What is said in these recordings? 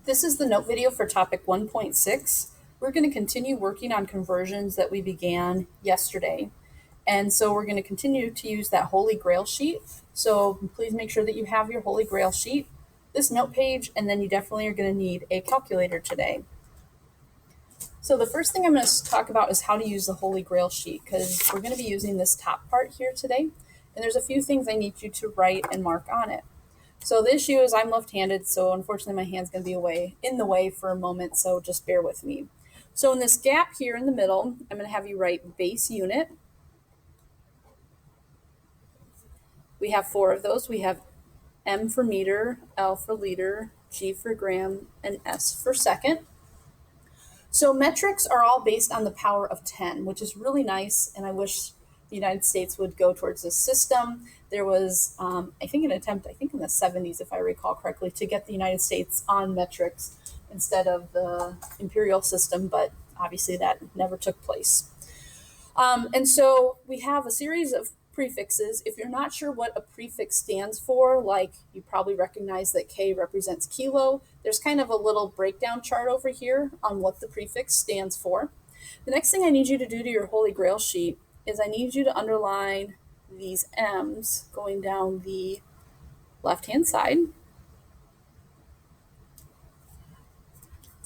This is the note video for topic 1.6. We're going to continue working on conversions that we began yesterday. And so we're going to continue to use that Holy Grail sheet. So please make sure that you have your Holy Grail sheet, this note page, and then you definitely are going to need a calculator today. So the first thing I'm going to talk about is how to use the Holy Grail sheet, because we're going to be using this top part here today. And there's a few things I need you to write and mark on it. So the issue is I'm left-handed, so unfortunately my hand's going to be in the way for a moment, so just bear with me. So in this gap here in the middle, I'm going to have you write base unit. We have 4 of those. We have M for meter, L for liter, G for gram, and S for second. So metrics are all based on the power of 10, which is really nice, and I wish the United States would go towards this system. There was, I think, an attempt, in the 70s, if I recall correctly, to get the United States on metrics instead of the imperial system, but obviously that never took place. And so we have a series of prefixes. If you're not sure what a prefix stands for, like you probably recognize that K represents kilo, there's kind of a little breakdown chart over here on what the prefix stands for. The next thing I need you to do to your Holy Grail sheet is I need you to underline these M's going down the left-hand side.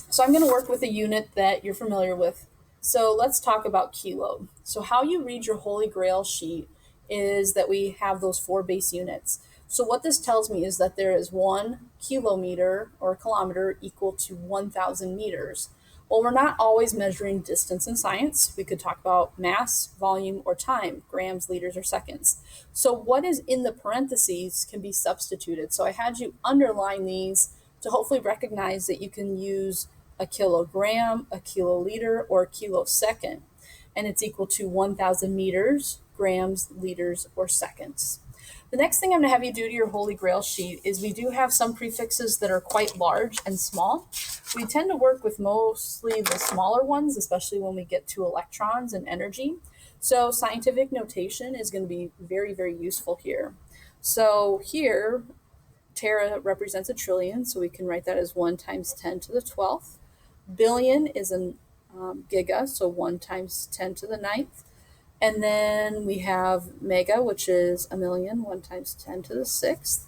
So I'm going to work with a unit that you're familiar with. So let's talk about kilo. So how you read your Holy Grail sheet is that we have those 4 base units. So what this tells me is that there is 1 kilometer or kilometer equal to 1,000 meters. Well, we're not always measuring distance in science. We could talk about mass, volume, or time, grams, liters, or seconds. So what is in the parentheses can be substituted. So I had you underline these to hopefully recognize that you can use a kilogram, a kiloliter, or a kilosecond, and it's equal to 1,000 meters, grams, liters, or seconds. The next thing I'm going to have you do to your Holy Grail sheet is we do have some prefixes that are quite large and small. We tend to work with mostly the smaller ones, especially when we get to electrons and energy. So scientific notation is going to be very, very useful here. So here, tera represents a trillion, so we can write that as 1 times 10 to the 12th. Billion is a giga, so 1 times 10 to the 9th. And then we have mega, which is a million, 1 times 10 to the 6th.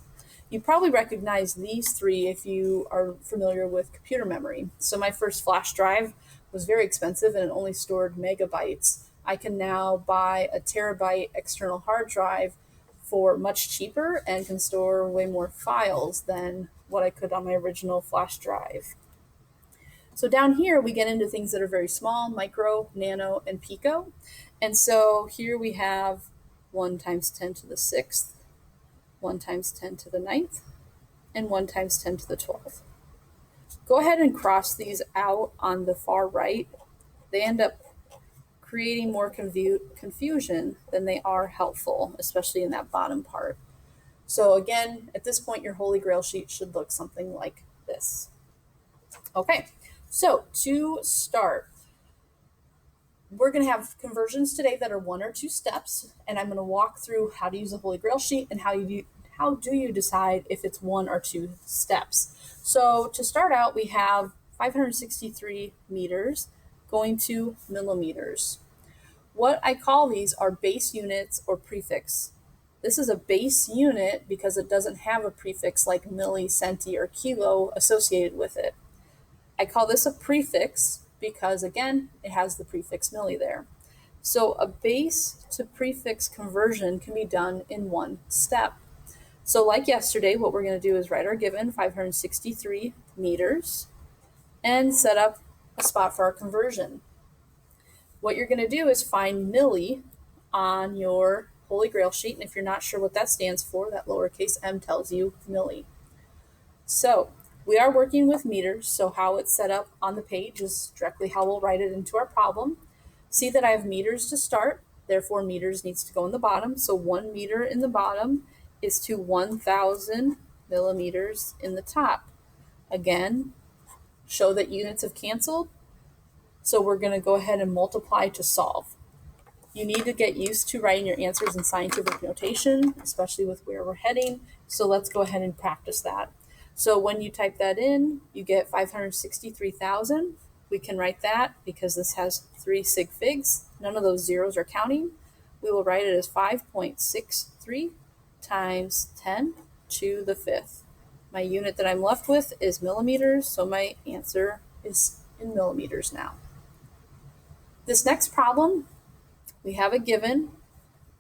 You probably recognize these 3 if you are familiar with computer memory. So my first flash drive was very expensive and it only stored megabytes. I can now buy a terabyte external hard drive for much cheaper and can store way more files than what I could on my original flash drive. So down here, we get into things that are very small, micro, nano, and pico. And so here we have 1 times 10 to the 6th, 1 times 10 to the 9th, and 1 times 10 to the 12th. Go ahead and cross these out on the far right. They end up creating more confusion than they are helpful, especially in that bottom part. So again, at this point, your Holy Grail sheet should look something like this. Okay, so to start, we're going to have conversions today that are 1 or 2 steps, and I'm going to walk through how to use the Holy Grail sheet and how do you decide if it's 1 or 2 steps. So to start out, we have 563 meters going to millimeters. What I call these are base units or prefix. This is a base unit because it doesn't have a prefix like milli, centi, or kilo associated with it. I call this a prefix because, again, it has the prefix milli there. So a base to prefix conversion can be done in 1 step. So like yesterday, what we're going to do is write our given 563 meters and set up a spot for our conversion. What you're going to do is find milli on your Holy Grail sheet, and if you're not sure what that stands for, that lowercase m tells you milli. So we are working with meters, so how it's set up on the page is directly how we'll write it into our problem. See that I have meters to start, therefore meters needs to go in the bottom, so 1 meter in the bottom is to 1,000 millimeters in the top. Again, show that units have canceled, so we're going to go ahead and multiply to solve. You need to get used to writing your answers in scientific notation, especially with where we're heading, so let's go ahead and practice that. So when you type that in, you get 563,000. We can write that because this has 3 sig figs. None of those zeros are counting. We will write it as 5.63 times 10 to the 5th. My unit that I'm left with is millimeters, so my answer is in millimeters now. This next problem, we have a given.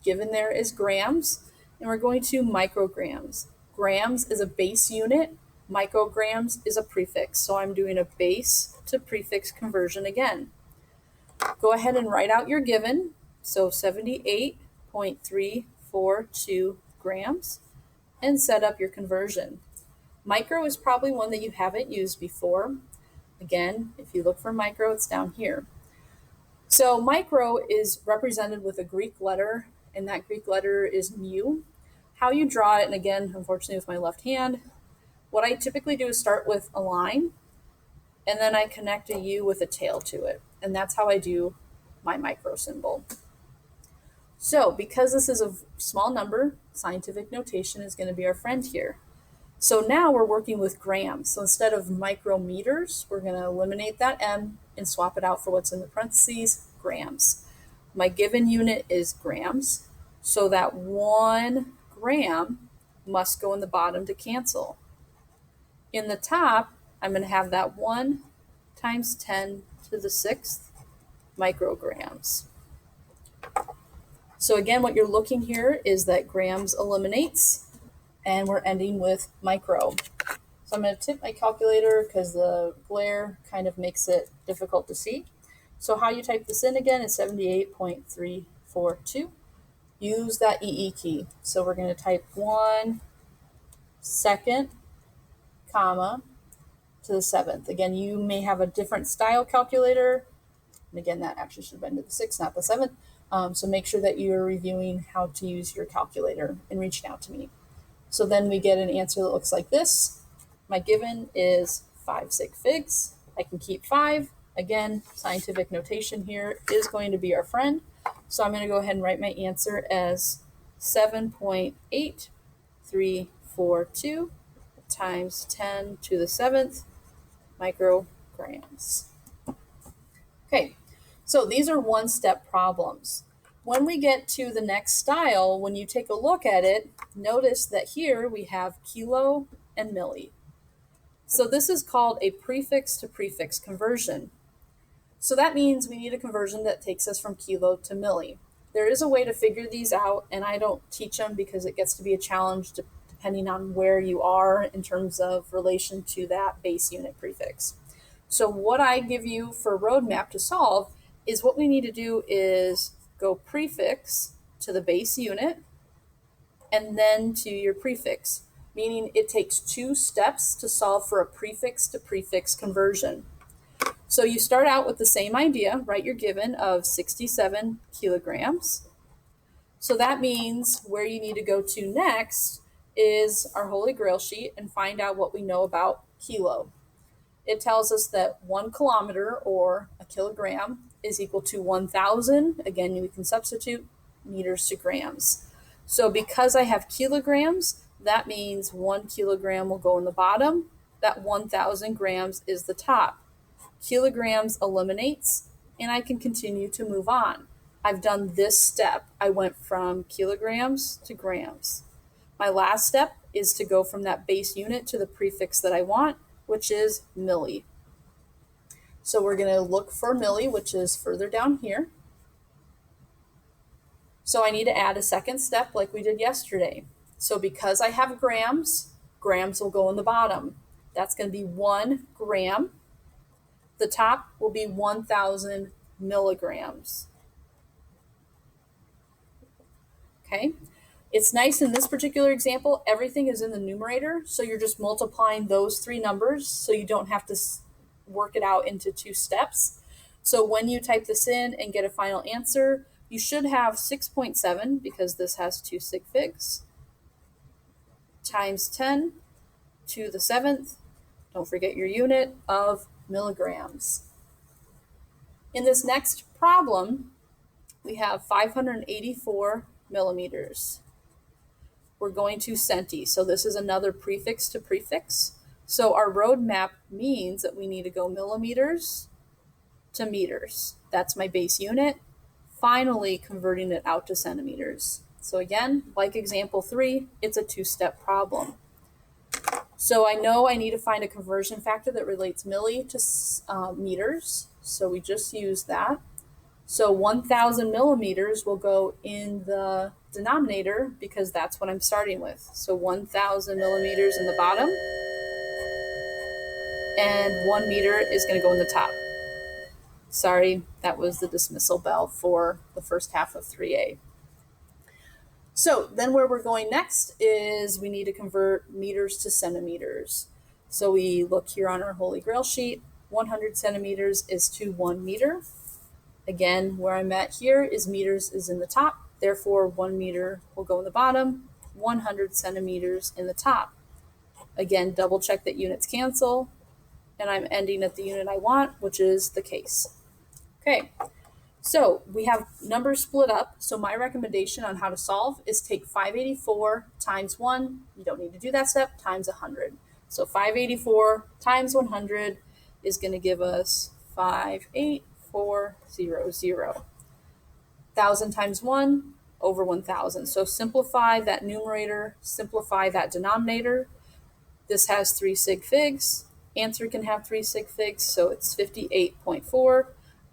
Given there is grams, and we're going to micrograms. Grams is a base unit. Micrograms is a prefix. So I'm doing a base to prefix conversion again. Go ahead and write out your given. So 78.342 grams, and set up your conversion. Micro is probably one that you haven't used before. Again, if you look for micro, it's down here. So micro is represented with a Greek letter, and that Greek letter is mu. How you draw it, and again, unfortunately with my left hand, what I typically do is start with a line, and then I connect a U with a tail to it. And that's how I do my micro symbol. So because this is a small number, scientific notation is going to be our friend here. So now we're working with grams. So instead of micrometers, we're going to eliminate that M and swap it out for what's in the parentheses, grams. My given unit is grams, so that 1 gram must go in the bottom to cancel. In the top, I'm going to have that 1 times 10 to the 6th micrograms. So again, what you're looking here is that grams eliminates, and we're ending with micro. So I'm going to tip my calculator because the glare kind of makes it difficult to see. So how you type this in again is 78.342. Use that EE key. So we're going to type 1 second, comma, to the 7th. Again, you may have a different style calculator. And again, that actually should have been to the 6th, not the 7th. So make sure that you're reviewing how to use your calculator and reaching out to me. So then we get an answer that looks like this. My given is 5 sig figs. I can keep 5. Again, scientific notation here is going to be our friend. So I'm going to go ahead and write my answer as 7.8342 times 10 to the 7th micrograms. Okay, so these are one-step problems. When we get to the next style, when you take a look at it, notice that here we have kilo and milli. So this is called a prefix to prefix conversion. So that means we need a conversion that takes us from kilo to milli. There is a way to figure these out, and I don't teach them because it gets to be a challenge depending on where you are in terms of relation to that base unit prefix. So what I give you for a roadmap to solve is what we need to do is go prefix to the base unit and then to your prefix, meaning it takes 2 steps to solve for a prefix to prefix conversion. So you start out with the same idea, write your given of 67 kilograms. So that means where you need to go to next is our Holy Grail sheet and find out what we know about kilo. It tells us that 1 kilometer or a kilogram is equal to 1,000. Again, we can substitute meters to grams. So because I have kilograms, that means 1 kilogram will go in the bottom. That 1,000 grams is the top. Kilograms eliminates, and I can continue to move on. I've done this step. I went from kilograms to grams. My last step is to go from that base unit to the prefix that I want, which is milli. So we're going to look for milli, which is further down here. So I need to add a second step like we did yesterday. So because I have grams, grams will go in the bottom. That's going to be 1 gram. The top will be 1,000 milligrams. Okay. It's nice in this particular example, everything is in the numerator, so you're just multiplying those 3 numbers so you don't have to work it out into 2 steps. So when you type this in and get a final answer, you should have 6.7 because this has 2 sig figs times 10 to the 7th. Don't forget your unit of milligrams. In this next problem, we have 584 millimeters. We're going to centi. So this is another prefix to prefix. So our roadmap means that we need to go millimeters to meters. That's my base unit. Finally converting it out to centimeters. So again, like example 3, it's a 2-step problem. So I know I need to find a conversion factor that relates milli to meters. So we just use that. So 1,000 millimeters will go in the denominator because that's what I'm starting with. So 1,000 millimeters in the bottom, and 1 meter is going to go in the top. Sorry, that was the dismissal bell for the first half of 3A. So then where we're going next is we need to convert meters to centimeters. So we look here on our Holy Grail sheet. 100 centimeters is to 1 meter. Again, where I'm at here is meters is in the top. Therefore, 1 meter will go in the bottom, 100 centimeters in the top. Again, double check that units cancel, and I'm ending at the unit I want, which is the case. Okay, so we have numbers split up. So my recommendation on how to solve is take 584 times 1, you don't need to do that step, times 100. So 584 times 100 is going to give us 58400. 1,000 times 1 over 1,000. So simplify that numerator, simplify that denominator. This has 3 sig figs. Answer can have 3 sig figs, so it's 58.4.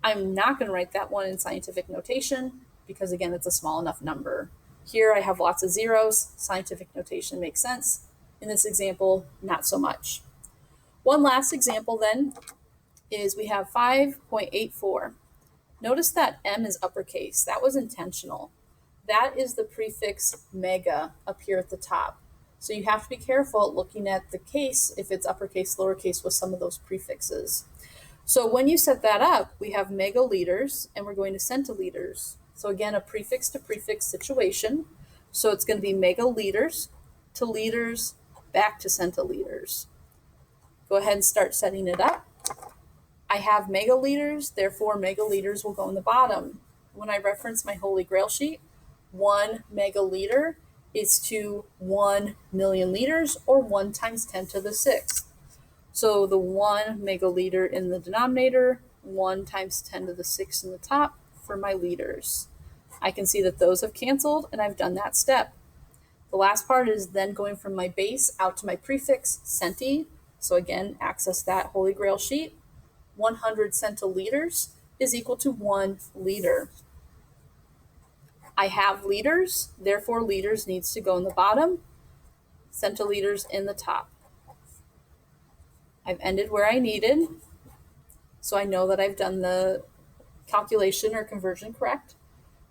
I'm not going to write that one in scientific notation because, again, it's a small enough number. Here I have lots of zeros. Scientific notation makes sense. In this example, not so much. One last example then is we have 5.84. Notice that M is uppercase. That was intentional. That is the prefix mega up here at the top. So you have to be careful looking at the case if it's uppercase, lowercase with some of those prefixes. So when you set that up, we have megaliters and we're going to centiliters. So again, a prefix to prefix situation. So it's going to be megaliters to liters back to centiliters. Go ahead and start setting it up. I have megaliters, therefore megaliters will go in the bottom. When I reference my Holy Grail sheet, 1 megaliter is to 1 million liters, or 1 times 10 to the 6th. So the 1 megaliter in the denominator, 1 times 10 to the 6th in the top for my liters. I can see that those have canceled, and I've done that step. The last part is then going from my base out to my prefix, centi. So again, access that Holy Grail sheet. 100 centiliters is equal to 1 liter. I have liters, therefore liters needs to go in the bottom, centiliters in the top. I've ended where I needed, so I know that I've done the calculation or conversion correct.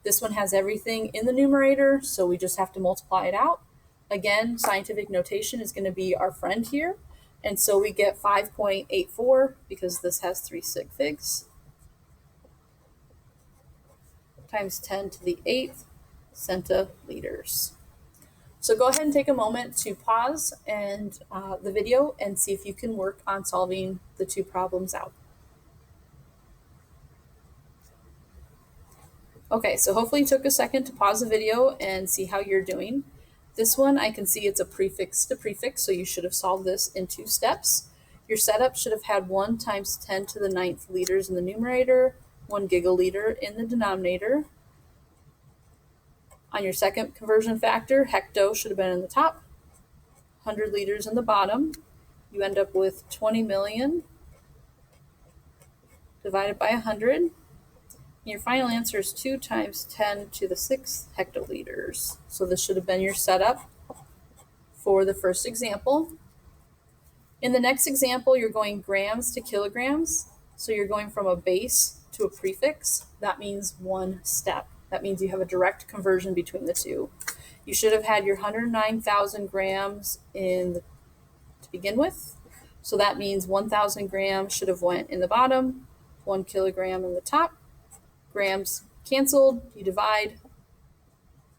This one has everything in the numerator, so we just have to multiply it out. Again, scientific notation is going to be our friend here. And so we get 5.84 because this has 3 sig figs times 10 to the 8th centiliters. So go ahead and take a moment to pause and the video and see if you can work on solving the 2 problems out. Okay, so hopefully you took a second to pause the video and see how you're doing. This one, I can see it's a prefix to prefix, so you should have solved this in 2 steps. Your setup should have had 1 times 10 to the 9th liters in the numerator, 1 gigaliter in the denominator. On your second conversion factor, hecto should have been in the top, 100 liters in the bottom. You end up with 20 million divided by 100. Your final answer is 2 times 10 to the 6th hectoliters. So this should have been your setup for the first example. In the next example, you're going grams to kilograms. So you're going from a base to a prefix. That means 1 step. That means you have a direct conversion between the 2. You should have had your 109,000 grams to begin with. So that means 1,000 grams should have went in the bottom, 1 kilogram in the top. Grams canceled, you divide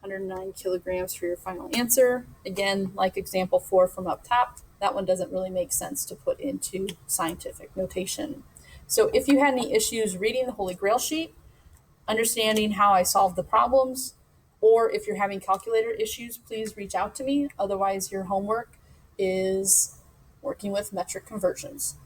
109 kilograms for your final answer. Again, like example 4 from up top, that one doesn't really make sense to put into scientific notation. So if you had any issues reading the Holy Grail sheet, understanding how I solved the problems, or if you're having calculator issues, please reach out to me. Otherwise, your homework is working with metric conversions.